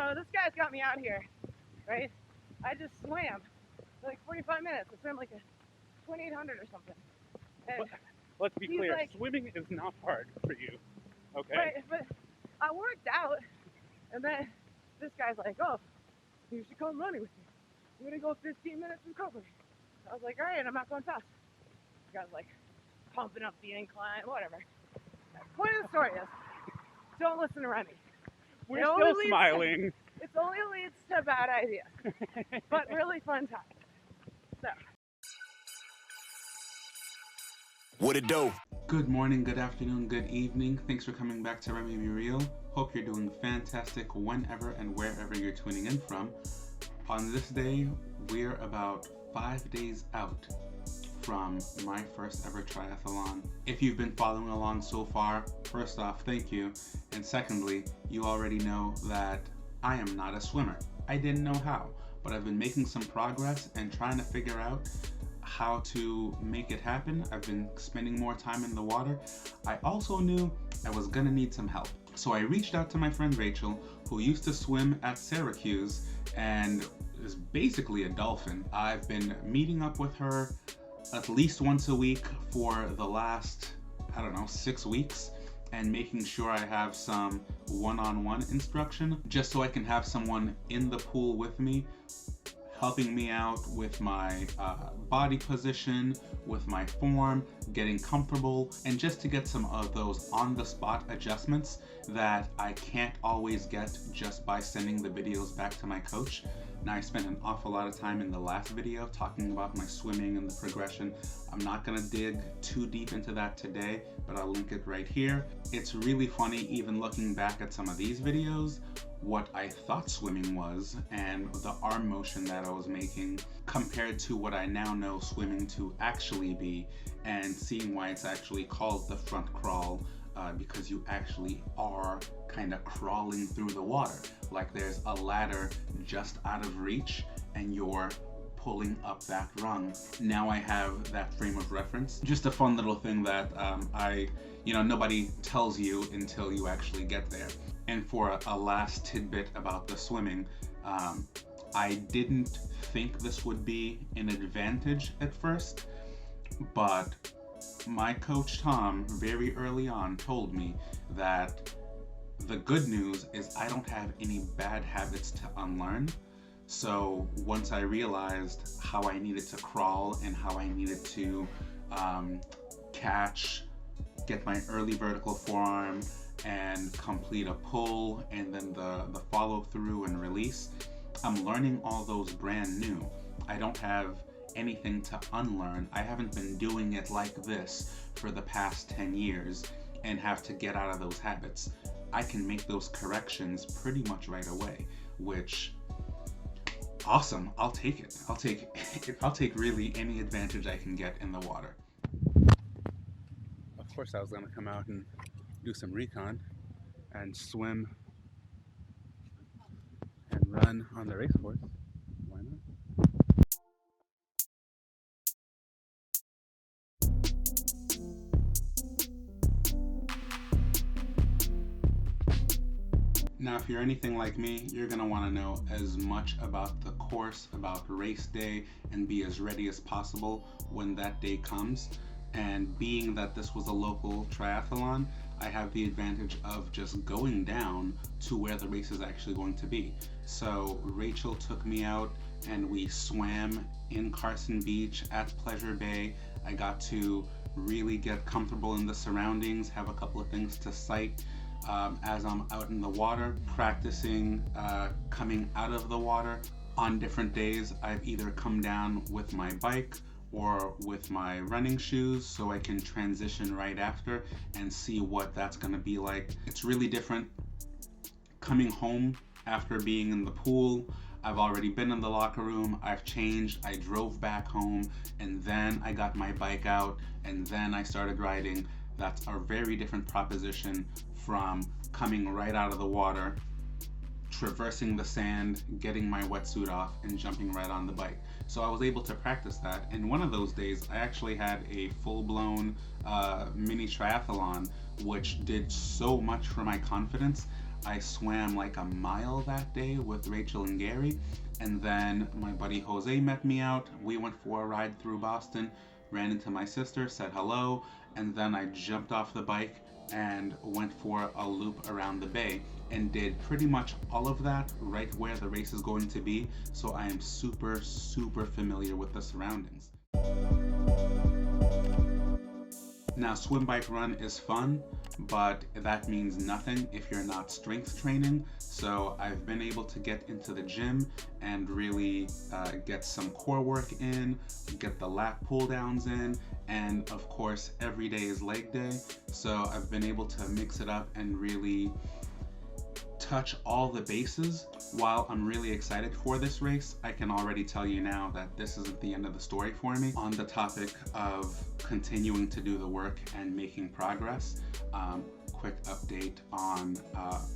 So this guy's got me out here, right? I just swam for like 45 minutes. I swam like a 2800 or something. And Let's be clear, like, swimming is not hard for you, okay? Right, but I worked out, and then this guy's like, oh, you should come running with me. I'm gonna go 15 minutes recovery. I was like, all right, I'm not going fast. The guy's like pumping up the incline, whatever. The point of the story is, don't listen to Remy. We're still smiling. It only leads to bad ideas, but really fun times. So. What it do? Good morning, good afternoon, good evening. Thanks for coming back to Remy Be Real. Hope you're doing fantastic whenever and wherever you're tuning in from. On this day, we're about 5 days out from my first ever triathlon. If you've been following along so far, first off, thank you. And secondly, you already know that I am not a swimmer. I didn't know how, but I've been making some progress and trying to figure out how to make it happen. I've been spending more time in the water. I also knew I was gonna need some help. So I reached out to my friend Rachel, who used to swim at Syracuse and is basically a dolphin. I've been meeting up with her at least once a week for the last, 6 weeks, and making sure I have some one-on-one instruction, just so I can have someone in the pool with me, helping me out with my body position, with my form, getting comfortable, and just to get some of those on-the-spot adjustments that I can't always get just by sending the videos back to my coach. Now, I spent an awful lot of time in the last video talking about my swimming and the progression. I'm not gonna dig too deep into that today, but I'll link it right here. It's really funny, even looking back at some of these videos, what I thought swimming was and the arm motion that I was making compared to what I now know swimming to actually be, and seeing why it's actually called the front crawl, because you actually are kind of crawling through the water. Like there's a ladder just out of reach and you're pulling up that rung. Now I have that frame of reference. Just a fun little thing that nobody tells you until you actually get there. And for a last tidbit about the swimming, I didn't think this would be an advantage at first, but my coach Tom very early on told me that the good news is I don't have any bad habits to unlearn. So once I realized how I needed to crawl and how I needed to catch, get my early vertical forearm and complete a pull, and then the follow through and release, I'm learning all those brand new. I don't have anything to unlearn. I haven't been doing it like this for the past 10 years and have to get out of those habits. I can make those corrections pretty much right away, which, awesome. I'll take it. I'll take really any advantage I can get in the water. Of course I was gonna come out and do some recon and swim and run on the race course. Why not? Now, if you're anything like me, you're gonna wanna know as much about the course, about race day, and be as ready as possible when that day comes. And being that this was a local triathlon, I have the advantage of just going down to where the race is actually going to be. So Rachel took me out and we swam in Carson Beach at Pleasure Bay. I got to really get comfortable in the surroundings, have a couple of things to sight as I'm out in the water, practicing coming out of the water. On different days, I've either come down with my bike or with my running shoes, so I can transition right after and see what that's gonna be like. It's really different coming home after being in the pool. I've already been in the locker room, I've changed, I drove back home, and then I got my bike out, and then I started riding. That's a very different proposition from coming right out of the water, traversing the sand, getting my wetsuit off, and jumping right on the bike. So I was able to practice that. And one of those days, I actually had a full-blown mini triathlon, which did so much for my confidence. I swam like a mile that day with Rachel and Gary, and then my buddy Jose met me out. We went for a ride through Boston, ran into my sister, said hello, and then I jumped off the bike and went for a loop around the bay and did pretty much all of that right where the race is going to be, so I am super familiar with the surroundings. Now, swim, bike, run is fun, but that means nothing if you're not strength training. So I've been able to get into the gym and really get some core work in, get the lat pull downs in, and of course every day is leg day. So I've been able to mix it up and really touch all the bases. While I'm really excited for this race, I can already tell you now that this isn't the end of the story for me. On the topic of continuing to do the work and making progress, quick update on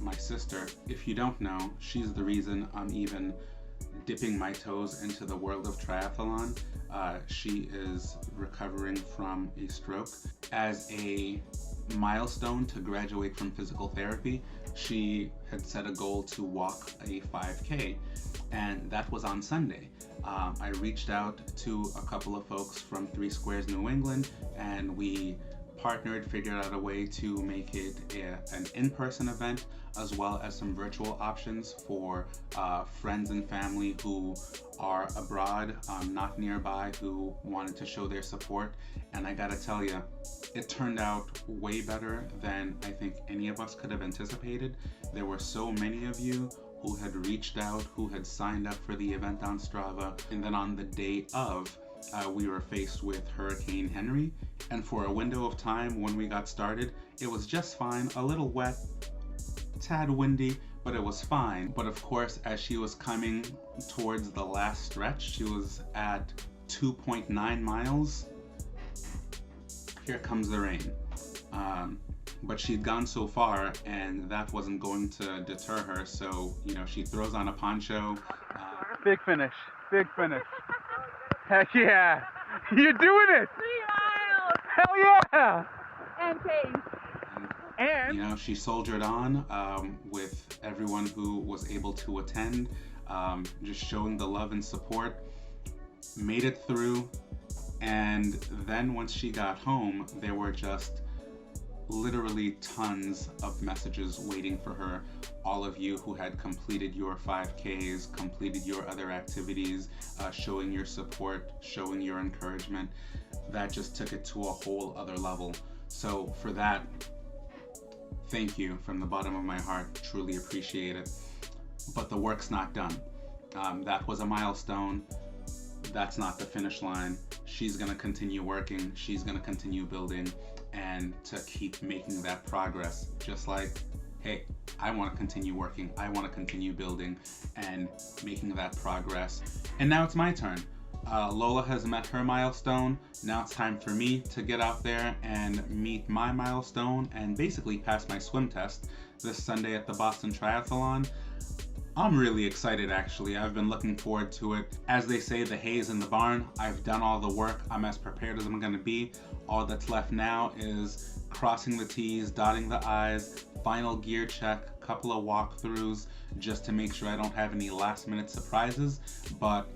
my sister. If you don't know, she's the reason I'm even dipping my toes into the world of triathlon. She is recovering from a stroke. As a milestone to graduate from physical therapy, she had set a goal to walk a 5K, and that was on Sunday. I reached out to a couple of folks from 3 Squares New England, and we partnered, figured out a way to make it an in-person event, as well as some virtual options for friends and family who are abroad, not nearby, who wanted to show their support. And I gotta tell you, it turned out way better than I think any of us could have anticipated. There were so many of you who had reached out, who had signed up for the event on Strava, and then on the day of, we were faced with Hurricane Henry, and for a window of time when we got started, it was just fine. A little wet, tad windy, but it was fine. But of course, as she was coming towards the last stretch, she was at 2.9 miles. Here comes the rain. But she'd gone so far, and that wasn't going to deter her, so, you know, she throws on a poncho. Big finish. Big finish. Heck yeah! You're doing it! 3 miles! Hell yeah! And pace. And you know, she soldiered on with everyone who was able to attend, just showing the love and support, made it through, and then once she got home, there were just literally tons of messages waiting for her. All of you who had completed your 5Ks, completed your other activities, showing your support, showing your encouragement, that just took it to a whole other level. So for that, thank you from the bottom of my heart. Truly appreciate it. But the work's not done. That was a milestone. That's not the finish line. She's gonna continue working. She's gonna continue building, and to keep making that progress. Just like, hey, I want to continue working. I want to continue building and making that progress. And now it's my turn. Lola has met her milestone. Now it's time for me to get out there and meet my milestone and basically pass my swim test this Sunday at the Boston Triathlon. I'm really excited, actually. I've been looking forward to it. As they say, the hay is in the barn. I've done all the work. I'm as prepared as I'm gonna be. All that's left now is crossing the T's, dotting the I's, final gear check, couple of walkthroughs, just to make sure I don't have any last minute surprises. But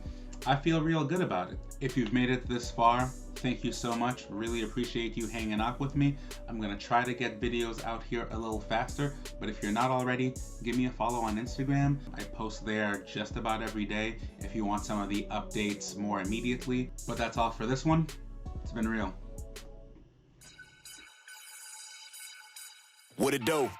I feel real good about it. If you've made it this far, thank you so much. Really appreciate you hanging out with me. I'm gonna try to get videos out here a little faster, but if you're not already, give me a follow on Instagram. I post there just about every day if you want some of the updates more immediately. But that's all for this one. It's been real. What it do?